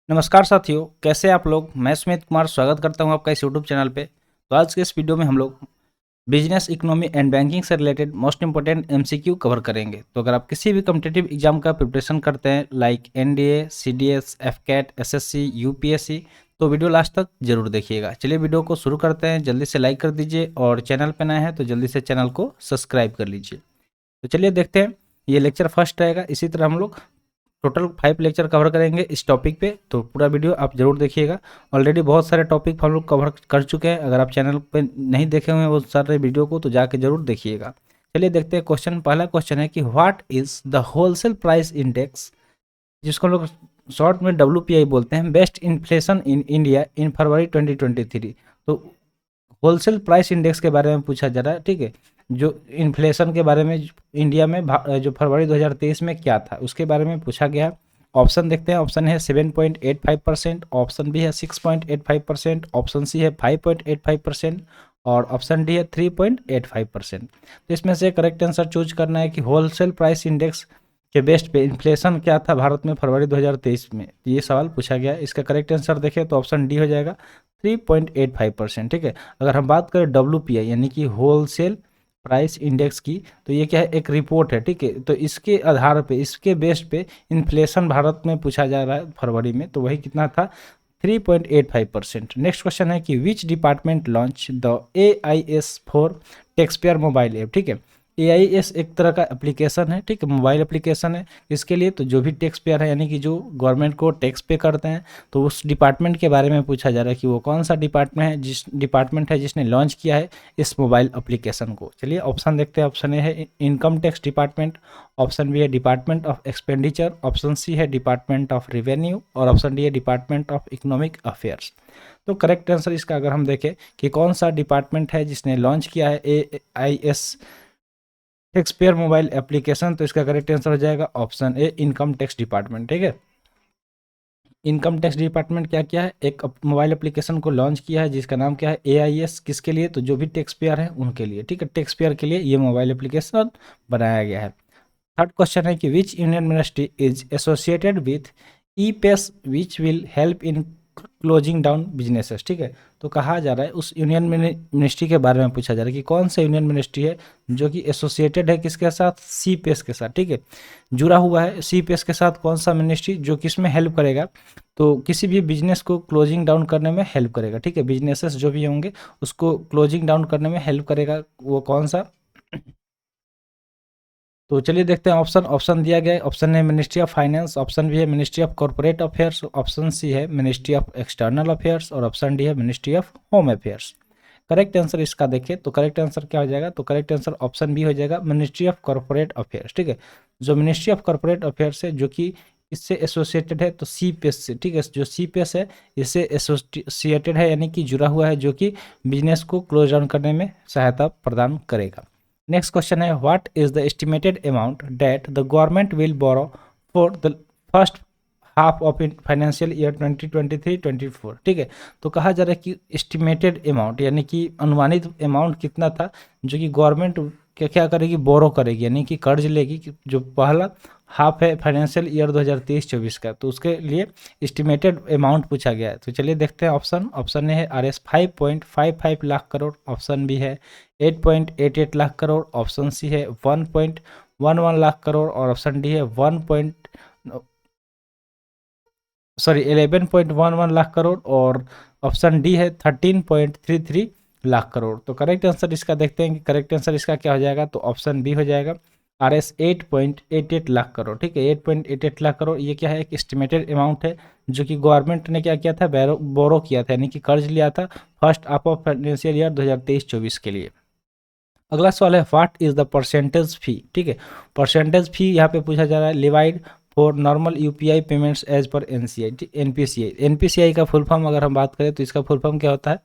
नमस्कार साथियों, कैसे हैं आप लोग। मैं सुमित कुमार स्वागत करता हूं आपका इस यूट्यूब चैनल पे। तो आज के इस वीडियो में हम लोग बिजनेस, इकोनॉमी एंड बैंकिंग से related most important MCQ cover करेंगे। तो अगर आप किसी भी कॉम्पिटिटिव एग्जाम का प्रिपरेशन करते हैं like NDA, CDS, AFCAT, SSC, UPSC, तो वीडियो लास्ट तक जरूर देखिएगा। चलिए वीडियो को शुरू करते हैं। जल्दी से लाइक कर दीजिए और चैनल पर नए हैं तो जल्दी से चैनल को सब्सक्राइब कर लीजिए। तो चलिए देखते हैं। ये लेक्चर फर्स्ट रहेगा। इसी तरह हम लोग टोटल 5 लेक्चर कवर करेंगे इस टॉपिक पे, तो पूरा वीडियो आप जरूर देखिएगा। ऑलरेडी बहुत सारे टॉपिक हम लोग कवर कर चुके हैं। अगर आप चैनल पे नहीं देखे हुए हैं वो सारे वीडियो को, तो जाके जरूर देखिएगा। चलिए देखते हैं क्वेश्चन। पहला क्वेश्चन है कि what is the wholesale price index, जिसको हम लोग शॉर्ट में WPI बोलते हैं, based inflation in India in February 2023। तो होलसेल प्राइस इंडेक्स के बारे में पूछा जा रहा है, ठीक है। जो इन्फ्लेशन के बारे में इंडिया में जो फरवरी 2023 में क्या था उसके बारे में पूछा गया। ऑप्शन देखते हैं। ऑप्शन है 7.85%, ऑप्शन बी है 6.85%, ऑप्शन सी है 5.85% और ऑप्शन डी है 3.85%। तो इसमें से करेक्ट आंसर चूज करना है कि होलसेल प्राइस इंडेक्स के बेस्ट पे इन्फ्लेशन क्या था भारत में फरवरी 2023 में। ये सवाल पूछा गया है। इसका करेक्ट आंसर देखें तो ऑप्शन डी हो जाएगा 3.85%, ठीक है। अगर हम बात करें WPI यानी कि होलसेल प्राइस इंडेक्स की, तो ये क्या है, एक रिपोर्ट है, ठीक है। तो इसके आधार पे, इसके बेस पे इन्फ्लेशन भारत में पूछा जा रहा है फरवरी में, तो वही कितना था, 3.85%। नेक्स्ट क्वेश्चन है कि which department launch the AIS for tax payer mobile app, ठीक है। AIS एक तरह का एप्लीकेशन है, ठीक है, मोबाइल एप्लीकेशन है। इसके लिए तो जो भी टैक्स पेयर है यानी कि जो गवर्नमेंट को टैक्स पे करते हैं, तो उस डिपार्टमेंट के बारे में पूछा जा रहा है कि वो कौन सा डिपार्टमेंट है जिसने लॉन्च किया है इस मोबाइल एप्लीकेशन को। चलिए ऑप्शन देखते हैं। ऑप्शन ए है income tax department, option B है department of expenditure, option C है डिपार्टमेंट ऑफ रेवेन्यू और ऑप्शन डी है डिपार्टमेंट ऑफ इकोनॉमिक अफेयर्स। तो करेक्ट आंसर इसका अगर हम देखें कि कौन सा डिपार्टमेंट है जिसने लॉन्च किया है AIS tax payer mobile application, तो इसका करेक्ट आंसर हो जाएगा option A income tax department, ठीक है। इनकम टैक्स डिपार्टमेंट क्या किया है, एक मोबाइल एप्लीकेशन को लॉन्च किया है जिसका नाम क्या है AIS। किसके लिए, तो जो भी टैक्स पेयर है उनके लिए, ठीक है। टैक्स पेयर के लिए ये मोबाइल एप्लीकेशन बनाया गया है। थर्ड क्वेश्चन है कि which union ministry is associated with E-PACE which will help in closing down businesses, ठीक है। तो कहा जा रहा है, उस यूनियन मिनिस्ट्री के बारे में पूछा जा रहा है कि कौन सा यूनियन मिनिस्ट्री है जो कि एसोसिएटेड है किसके साथ, CPES के साथ, ठीक है। जुड़ा हुआ है CPES के साथ कौन सा मिनिस्ट्री जो किसमें हेल्प करेगा, तो किसी भी बिजनेस को क्लोजिंग डाउन करने में हेल्प करेगा, ठीक है। बिजनेसेस जो भी होंगे उसको क्लोजिंग डाउन करने में हेल्प करेगा, वो कौन सा। तो चलिए देखते हैं। ऑप्शन दिया गया है। ऑप्शन है ministry of finance, option B है ministry of corporate affairs, option C है मिनिस्ट्री ऑफ एक्सटर्नल अफेयर्स और ऑप्शन डी है ministry of home affairs. Correct answer इसका देखिए तो करेक्ट आंसर क्या हो जाएगा, तो करेक्ट आंसर ऑप्शन बी हो जाएगा मिनिस्ट्री ऑफ कॉर्पोरेट अफेयर्स, ठीक है। जो मिनिस्ट्री ऑफ कॉर्पोरेट अफेयर्स है जो कि इससे एसोसिएटेड है, तो CPES से, ठीक है। जो CPES है इससे एसोसिएटेड है यानी कि जुड़ा हुआ है, जो कि बिजनेस को क्लोज डाउन करने में सहायता प्रदान करेगा। नेक्स्ट क्वेश्चन है what is the estimated amount that the government will borrow for the first half of in financial year 2023-24, ठीक है। तो कहा जा रहा है कि एस्टिमेटेड अमाउंट यानी कि अनुमानित अमाउंट कितना था जो कि गवर्नमेंट क्या क्या करेगी, बोरो करेगी यानी कि कर्ज लेगी, जो पहला हाफ है फाइनेंशियल ईयर 2023-24 का, तो उसके लिए एस्टिमेटेड अमाउंट पूछा गया है। तो चलिए देखते हैं। ऑप्शन ए है RS 5.55 lakh crore, option B है 8.88 लाख करोड़, ऑप्शन सी है 1.11 लाख करोड़ और ऑप्शन डी है 11.11 लाख करोड़ और ऑप्शन डी है 13.33 लाख करोड़। तो करेक्ट आंसर इसका देखते हैं कि करेक्ट आंसर इसका क्या हो जाएगा, तो ऑप्शन बी हो जाएगा RS 8.88 लाख करोड़, ठीक है। 8.88 लाख करोड़ ये क्या है, एक एस्टिमेटेड अमाउंट है जो कि गवर्नमेंट ने क्या किया था, बोरो किया था यानी कि कर्ज लिया था first half of financial year 2023-24 के लिए। अगला सवाल है व्हाट इज द परसेंटेज फी, ठीक है। परसेंटेज फी यहाँ पे पूछा जा रहा है levied for normal UPI payments as पर NPCI का फुल फॉर्म अगर हम बात करें तो इसका फुल फॉर्म क्या होता है,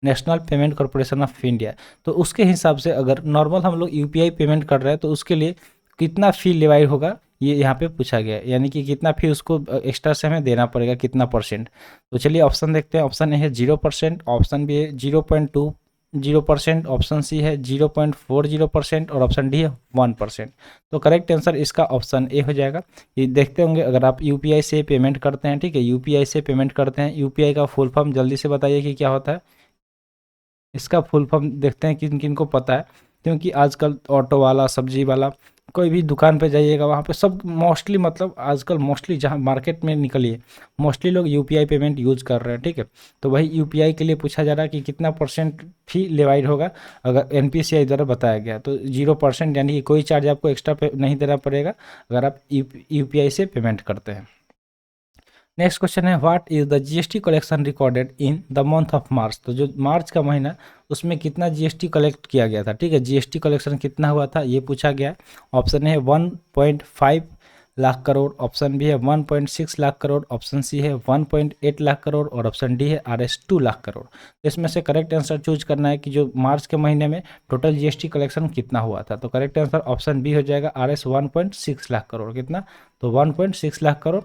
national payment corporation of India. तो उसके हिसाब से अगर नॉर्मल हम लोग UPI पेमेंट कर रहे हैं तो उसके लिए कितना फ़ी लिवाइड होगा ये यहाँ पे पूछा गया है, यानी कि कितना फी उसको एक्स्ट्रा से हमें देना पड़ेगा, कितना परसेंट। तो चलिए ऑप्शन देखते हैं। ऑप्शन ए है 0%, ऑप्शन बी है 0%, ऑप्शन सी है 0.40% और ऑप्शन डी है 1%। तो करेक्ट आंसर इसका ऑप्शन ए हो जाएगा। ये देखते होंगे अगर आप यूपीआई से पेमेंट करते हैं, ठीक है, यूपीआई से पेमेंट करते हैं, यूपीआई का फुल फॉर्म जल्दी से बताइए कि क्या होता है। इसका फुल फॉर्म देखते हैं किन किन को पता है, क्योंकि आजकल ऑटो वाला, सब्जी वाला, कोई भी दुकान पे जाइएगा वहाँ पे सब मोस्टली, मतलब आजकल मोस्टली जहाँ मार्केट में निकलिए मोस्टली लोग यूपीआई पेमेंट यूज़ कर रहे हैं, ठीक है। तो वही यूपीआई के लिए पूछा जा रहा है कि कितना परसेंट फी लेवाइड होगा अगर एनपीसीआई द्वारा बताया गया, तो 0%, यानी कि कोई चार्ज आपको एक्स्ट्रा नहीं देना पड़ेगा अगर आप यूपीआई से पेमेंट करते हैं। नेक्स्ट क्वेश्चन है what is the GST collection recorded in the month of March. तो जो मार्च का महीना उसमें कितना जीएसटी कलेक्ट किया गया था, ठीक है, जीएसटी कलेक्शन कितना हुआ था ये पूछा गया है। ऑप्शन है 1.5 लाख करोड़, ऑप्शन बी है 1.6 लाख करोड़, ऑप्शन सी है 1.8 लाख करोड़ और ऑप्शन डी है RS 2 लाख करोड़। इसमें से करेक्ट आंसर चूज करना है कि जो मार्च के महीने में टोटल जीएसटी कलेक्शन कितना हुआ था। तो करेक्ट आंसर ऑप्शन बी हो जाएगा RS 1.6 लाख करोड़। कितना? तो 1.6 लाख करोड़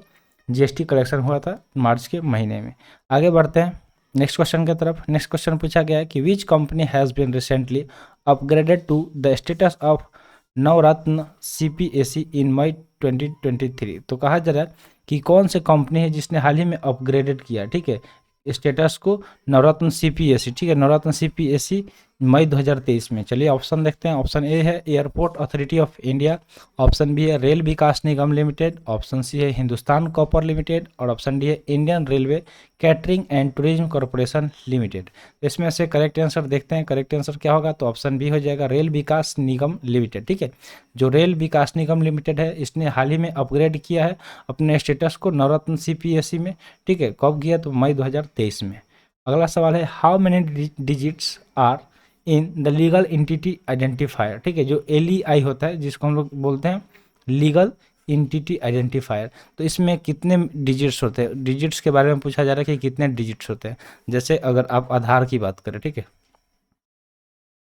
जीएसटी कलेक्शन हुआ था मार्च के महीने में। आगे बढ़ते हैं नेक्स्ट क्वेश्चन की तरफ। नेक्स्ट क्वेश्चन पूछा गया है कि which company has been recently upgraded to the status of Navratna CPSE in May 2023। तो कहा जा रहा है कि कौन सी कंपनी है जिसने हाल ही में अपग्रेडेड किया, ठीक है, स्टेटस को नवरत्न CPSE, ठीक है, नवरत्न CPSE मई 2023 में। चलिए ऑप्शन देखते हैं। ऑप्शन ए है Airport Authority of India, option B है Rail Vikas Nigam Limited, option C है हिंदुस्तान कॉपर लिमिटेड और ऑप्शन डी है Indian Railway Catering and Tourism Corporation Limited. इसमें से करेक्ट आंसर देखते हैं, करेक्ट आंसर क्या होगा। तो ऑप्शन बी हो जाएगा रेल विकास निगम लिमिटेड, ठीक है। जो रेल विकास निगम लिमिटेड है इसने हाल ही में अपग्रेड किया है अपने स्टेटस को नवरत्न CPSE में, ठीक है। कब किया? तो मई 2023 में। अगला सवाल है how many digits are in the legal entity identifier, ठीक है, जो LEI होता है जिसको हम लोग बोलते हैं लीगल एंटिटी आइडेंटिफायर। तो इसमें कितने डिजिट्स होते हैं, डिजिट्स के बारे में पूछा जा रहा है कि कितने डिजिट्स होते हैं। जैसे अगर आप आधार की बात करें, ठीक है,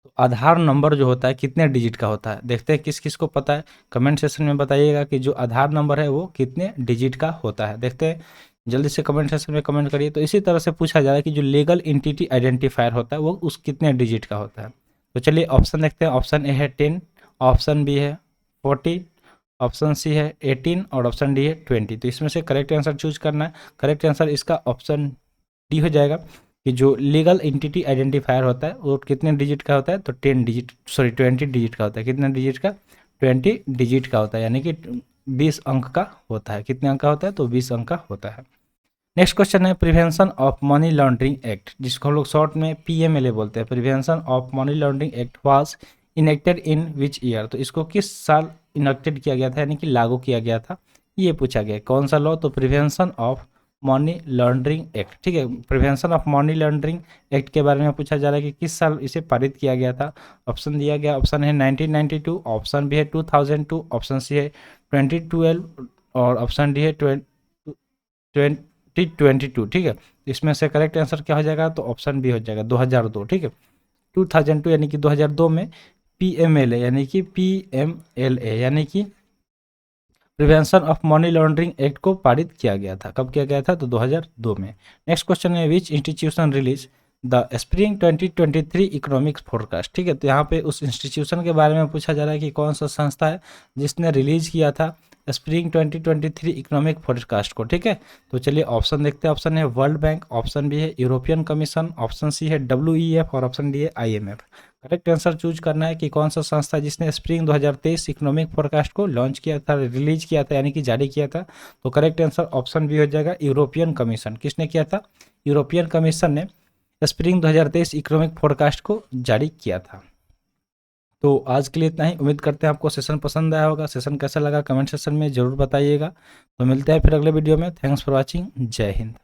तो आधार नंबर जो होता है कितने डिजिट का होता है। देखते हैं किस किस को पता है, कमेंट सेक्शन में बताइएगा कि जो आधार नंबर है वो कितने डिजिट का होता है। देखते हैं, जल्दी से कमेंट सेक्शन में कमेंट करिए। तो इसी तरह से पूछा जा रहा है कि जो लीगल एंटिटी आइडेंटिफायर होता है वो उस कितने डिजिट का होता है। तो चलिए ऑप्शन देखते हैं। ऑप्शन ए है 10, ऑप्शन बी है 40, ऑप्शन सी है 18 और ऑप्शन डी है 20। तो इसमें से करेक्ट आंसर चूज करना है। करेक्ट आंसर इसका ऑप्शन डी हो जाएगा कि जो लीगल एंटिटी आइडेंटिफायर होता है वो कितने डिजिट का होता है। तो 20 डिजिट का होता है। कितने डिजिट का? 20 डिजिट का होता है, यानी कि 20 अंक का होता है। कितने अंक का होता है? तो 20 अंक का होता है। नेक्स्ट क्वेश्चन है prevention of money laundering act, जिसको हम लोग शॉर्ट में PMLA बोलते हैं। Prevention of money laundering act was enacted in which year. तो इसको किस साल इनेक्टेड किया गया था, यानी कि लागू किया गया था, ये पूछा गया। कौन सा लॉ? तो prevention of money laundering act, ठीक है। Prevention of money laundering act के बारे में पूछा जा रहा है कि किस साल इसे पारित किया गया था। ऑप्शन दिया गया, ऑप्शन है 1992, ऑप्शन बी है 2002, ऑप्शन सी है 2012 और ऑप्शन डी है 2022, ठीक है। इसमें से करेक्ट आंसर क्या हो जाएगा? तो ऑप्शन बी हो जाएगा 2002, ठीक है। 2002 यानी कि 2002 में PMLA यानी कि prevention of money laundering act को पारित किया गया था। कब किया गया था? तो 2002 में। नेक्स्ट क्वेश्चन है विच institution release the spring 2023 economics forecast, ठीक है। तो यहाँ पे उस इंस्टीट्यूशन के बारे में पूछा जा रहा है कि कौन सा संस्था है जिसने रिलीज किया था स्प्रिंग 2023 इकोनॉमिक फोरकास्ट को, ठीक है। तो चलिए ऑप्शन देखते हैं। ऑप्शन है वर्ल्ड बैंक, ऑप्शन बी है यूरोपियन कमीशन, ऑप्शन सी है WEF और ऑप्शन डी है IMF। करेक्ट आंसर चूज करना है कि कौन सा संस्था जिसने स्प्रिंग 2023 इकोनॉमिक फोरकास्ट को लॉन्च किया था, रिलीज किया था, यानी कि जारी किया था। तो करेक्ट आंसर ऑप्शन बी हो जाएगा यूरोपियन कमीशन। किसने किया था? यूरोपियन कमीशन ने स्प्रिंग 2023 इकोनॉमिक फोरकास्ट को जारी किया था। तो आज के लिए इतना ही। उम्मीद करते हैं आपको सेशन पसंद आया होगा। सेशन कैसा लगा कमेंट सेक्शन में ज़रूर बताइएगा। तो मिलते हैं फिर अगले वीडियो में। Thanks for watching. जय हिंद।